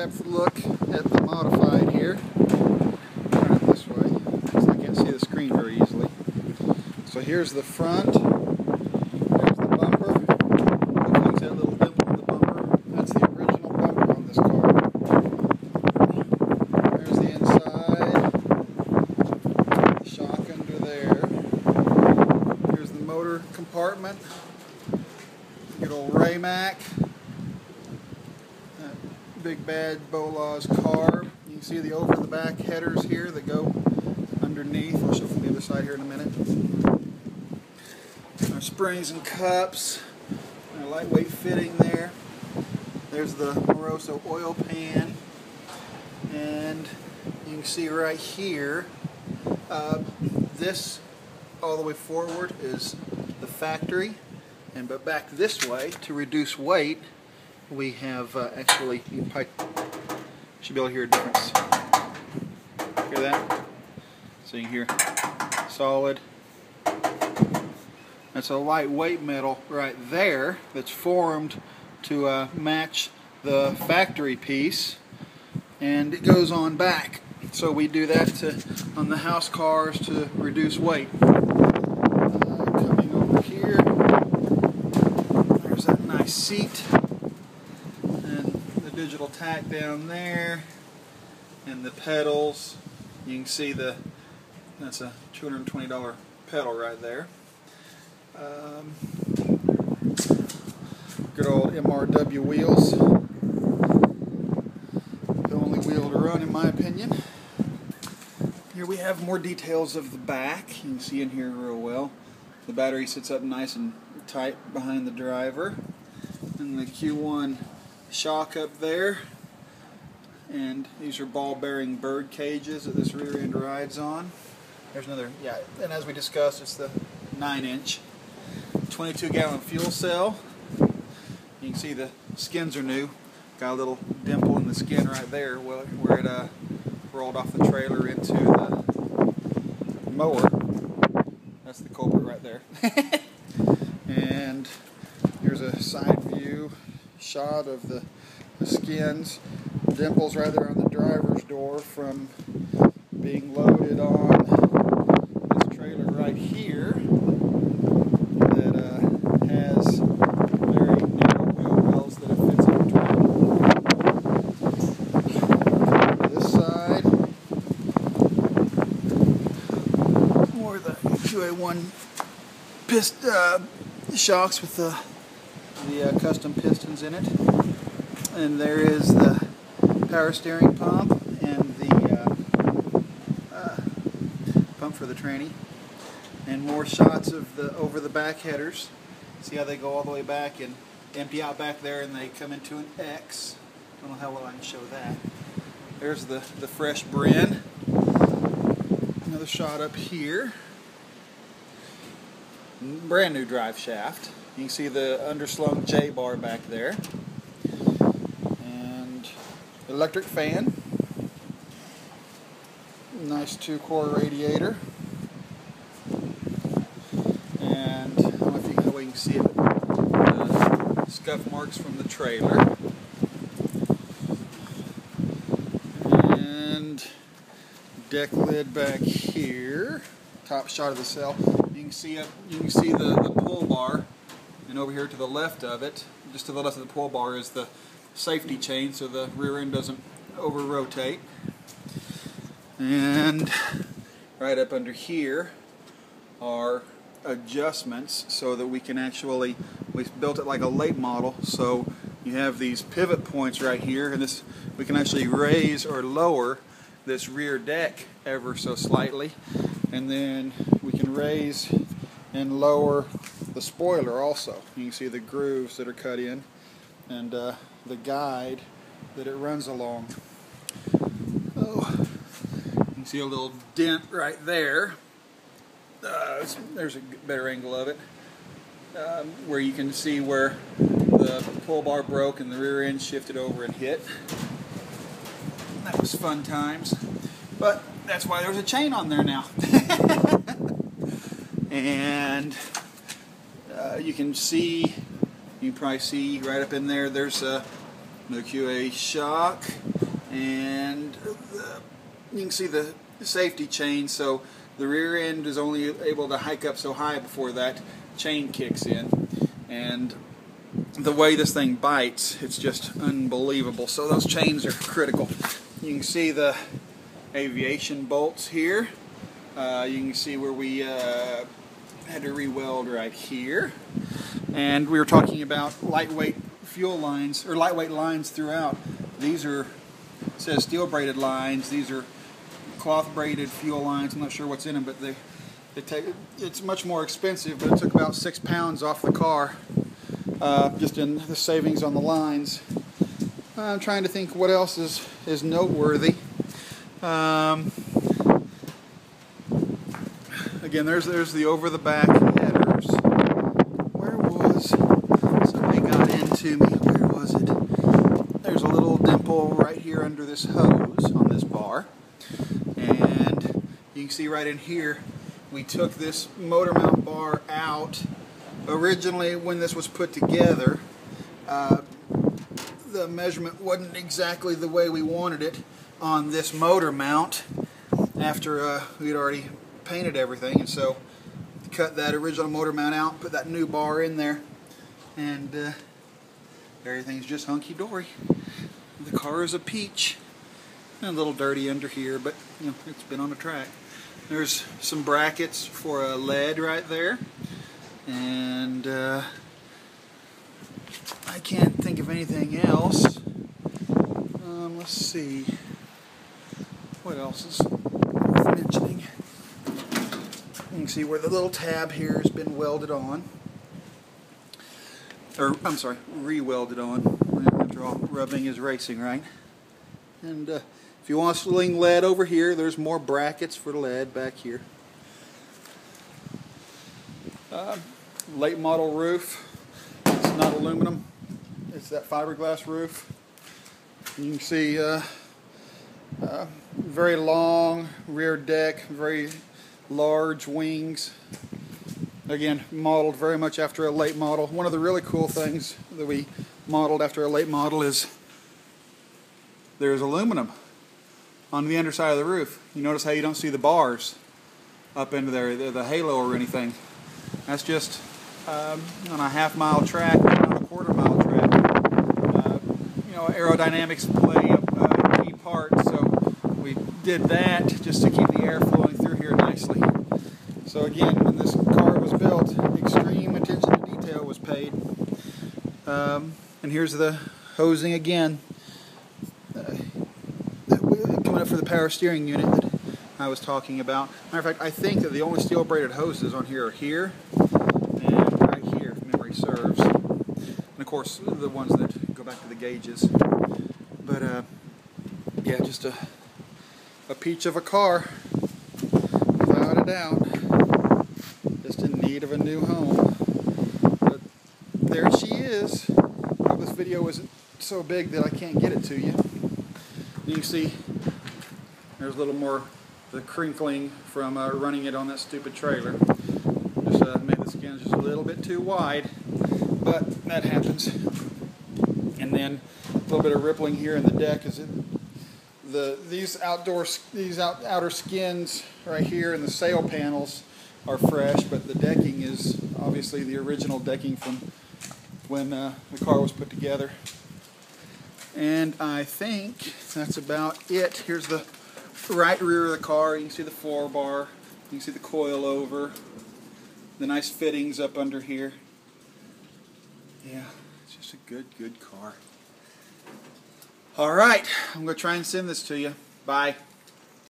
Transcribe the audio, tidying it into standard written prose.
in-depth look at the modified here. Turn it this way, so I can't see the screen very easily. So here's the front. There's the bumper. Hopefully you see that little dimple in the bumper. That's the original bumper on this car. There's the inside. The shock under there. Here's the motor compartment. Good old Raymac. Big bad Bolaz carb. You can see the over the back headers here that go underneath. I'll show from the other side here in a minute. Our springs and cups. Our lightweight fitting there. There's the Moroso oil pan. And you can see right here, this all the way forward is the factory. But back this way, to reduce weight, we have actually, you should be able to hear a difference. Hear that? So you can hear solid. That's a lightweight metal right there that's formed to match the factory piece, and it goes on back. So we do that on the house cars to reduce weight. Coming over here, there's that nice seat. Digital tack down there, and the pedals. You can see that's a $220 pedal right there. Good old MRW wheels. The only wheel to run, in my opinion. Here we have more details of the back. You can see in here real well. The battery sits up nice and tight behind the driver, and the Q1 shock up there, and these are ball bearing bird cages that this rear end rides on. There's another, yeah, and as we discussed, it's the 9-inch 22-gallon fuel cell. You can see the skins are new. Got a little dimple in the skin right there where it rolled off the trailer into the mower. That's the culprit right there. And here's a side view shot of the skins. Dimples right there on the driver's door from being loaded on this trailer right here that has very narrow wheel wells that it fits in between. This side, more of the QA1 shocks with the custom pistons in it, and there is the power steering pump and the pump for the tranny, and more shots of the over the back headers. See how they go all the way back and empty out back there, and they come into an X. Don't know how well I can show that. There's the fresh Brin. Another shot up here. Brand new drive shaft. You can see the underslung J-bar back there. And electric fan. Nice 2-core radiator. And I don't know if you can see it. The scuff marks from the trailer. And deck lid back here. Top shot of the cell. You can see it. You can see the pull bar. And over here to the left of it, just to the left of the pull bar, is the safety chain so the rear end doesn't over-rotate. And right up under here are adjustments so that we can actually, we built it like a late model, so you have these pivot points right here, and this we can actually raise or lower this rear deck ever so slightly, and then we can raise and lower the spoiler also. You can see the grooves that are cut in, and the guide that it runs along. Oh, you can see a little dent right there. There's a better angle of it, where you can see where the pull bar broke and the rear end shifted over and hit. That was fun times, but that's why there's a chain on there now. And you can see, you can probably see right up in there, there's the QA shock. and you can see the safety chain, so the rear end is only able to hike up so high before that chain kicks in. And the way this thing bites, it's just unbelievable. So those chains are critical. You can see the aviation bolts here. You can see where we had to re-weld right here. And we were talking about lightweight fuel lines, or lightweight lines throughout. These are, it says steel braided lines. These are cloth braided fuel lines. I'm not sure what's in them, but they take, it's much more expensive, but it took about 6 pounds off the car, just in the savings on the lines. I'm trying to think what else is noteworthy. Again, there's the over the back headers. Where was, somebody got into me, where was it? There's a little dimple right here under this hose on this bar. And you can see right in here, we took this motor mount bar out. Originally, when this was put together, the measurement wasn't exactly the way we wanted it on this motor mount after we'd already painted everything, and so cut that original motor mount out, put that new bar in there, and everything's just hunky-dory. The car is a peach. A little dirty under here, but you know, it's been on the track. There's some brackets for a lead right there, and I can't think of anything else. Let's see, what else is worth mentioning? You can see where the little tab here has been welded on, or I'm sorry, re-welded on. After all, rubbing is racing, right? And if you want to sling lead over here, there's more brackets for lead back here. Late model roof. It's not aluminum. It's that fiberglass roof. You can see very long rear deck, very large wings. Again, modeled very much after a late model. One of the really cool things that we modeled after a late model is there's aluminum on the underside of the roof. You notice how you don't see the bars up into there, the halo or anything. That's just on a half-mile track, not a quarter-mile track. You know, aerodynamics play a key part, so we did that just to keep the air flowing through here nicely. So again, when this car was built, extreme attention to detail was paid. And here's the hosing again. Coming up for the power steering unit that I was talking about. Matter of fact, I think that the only steel braided hoses on here are here and right here, if memory serves. And of course, the ones that go back to the gauges. But yeah, just a peach of a car, without a doubt. Just in need of a new home. But there she is. I hope this video isn't so big that I can't get it to you. You can see there's a little more the crinkling from running it on that stupid trailer. Just made the skins just a little bit too wide, but that happens. And then a little bit of rippling here in the deck is these outer skins right here and the sail panels are fresh, but the decking is obviously the original decking from when the car was put together. And I think that's about it. Here's the right rear of the car. You can see the floor bar. You can see the coil over. The nice fittings up under here. Yeah, it's just a good car. All right, I'm going to try and send this to you. Bye.